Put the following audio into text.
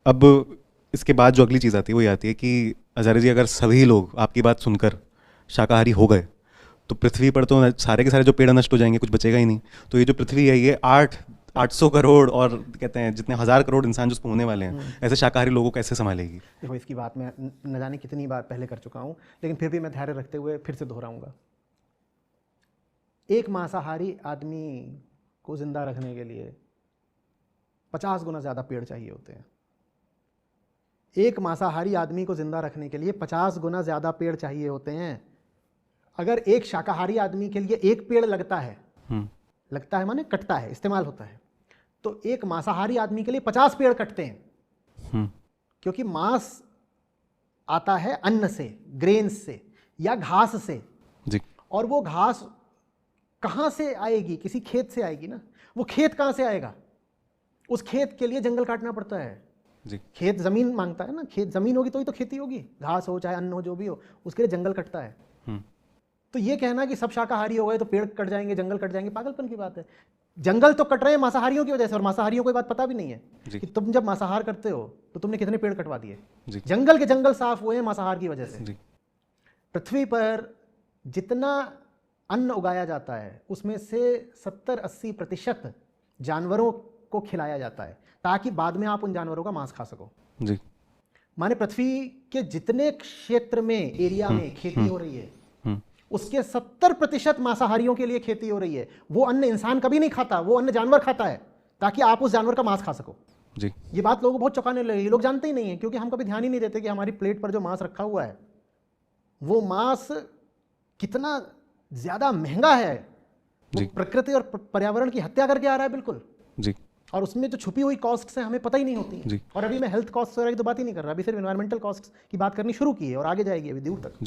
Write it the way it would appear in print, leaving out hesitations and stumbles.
अब इसके बाद जो अगली चीज़ आती है वो ये आती है कि आचार्य जी, अगर सभी लोग आपकी बात सुनकर शाकाहारी हो गए तो पृथ्वी पर तो सारे के सारे जो पेड़ नष्ट हो जाएंगे, कुछ बचेगा ही नहीं। तो ये जो पृथ्वी है ये 800 करोड़ और कहते हैं जितने 1000 करोड़ इंसान जिसको होने वाले हैं, ऐसे शाकाहारी लोगों को कैसे संभालेगी? देखो, इसकी बात मैं न जाने कितनी बार पहले कर चुका हूँ, लेकिन फिर भी मैं धैर्य रखते हुए फिर से दोहराऊंगा। एक मांसाहारी आदमी को जिंदा रखने के लिए 50 गुना ज़्यादा पेड़ चाहिए होते हैं। एक मांसाहारी आदमी को जिंदा रखने के लिए 50 गुना ज़्यादा पेड़ चाहिए होते हैं। अगर एक शाकाहारी आदमी के लिए एक पेड़ लगता है माने कटता है, इस्तेमाल होता है, तो एक मांसाहारी आदमी के लिए 50 पेड़ कटते हैं। क्योंकि मांस आता है अन्न से, ग्रेन्स से या घास से जी। और वो घास कहाँ से आएगी? किसी खेत से आएगी ना। वो खेत कहाँ से आएगा? उस खेत के लिए जंगल काटना पड़ता है जी। खेत जमीन मांगता है ना, खेत जमीन होगी तो ही तो खेती होगी, घास हो चाहे अन्न हो जो भी हो, उसके लिए जंगल कटता है। तो ये कहना कि सब शाकाहारी हो गए तो पेड़ कट जाएंगे, जंगल कट जाएंगे, पागलपन की बात है। जंगल तो कट रहे हैं मांसाहारियों की वजह से, और मांसाहारियों को ये बात पता भी नहीं है कि तुम जब मांसाहार करते हो तो तुमने कितने पेड़ कटवा दिए। जंगल के जंगल साफ हुए हैं मांसाहार की वजह से। पृथ्वी पर जितना अन्न उगाया जाता है उसमें से 70-80% जानवरों को खिलाया जाता है ताकि बाद में आप उन जानवरों का मांस खा सको। जी। माने पृथ्वी के जितने क्षेत्र में, एरिया में खेती हो रही है उसके 70% मांसाहारियों के लिए खेती हो रही है। वो अन्न इंसान कभी नहीं खाता, वो अन्न जानवर खाता है ताकि आप उस जानवर का मांस खा सको। जी। ये बात लोगों को बहुत चौंकाने लगी, लोग जानते ही नहीं है, क्योंकि हम कभी ध्यान ही नहीं देते कि हमारी प्लेट पर जो मांस रखा हुआ है वो मांस कितना ज्यादा महंगा है। वो प्रकृति और पर्यावरण की हत्या करके आ रहा है, बिल्कुल। जी। और उसमें जो छुपी हुई कॉस्ट है हमें पता ही नहीं होती। जी। और अभी मैं हेल्थ कॉस्ट वगैरह की तो बात ही नहीं कर रहा, अभी सिर्फ एनवायरमेंटल कॉस्ट की बात करनी शुरू की है और आगे जाएगी अभी दूर तक।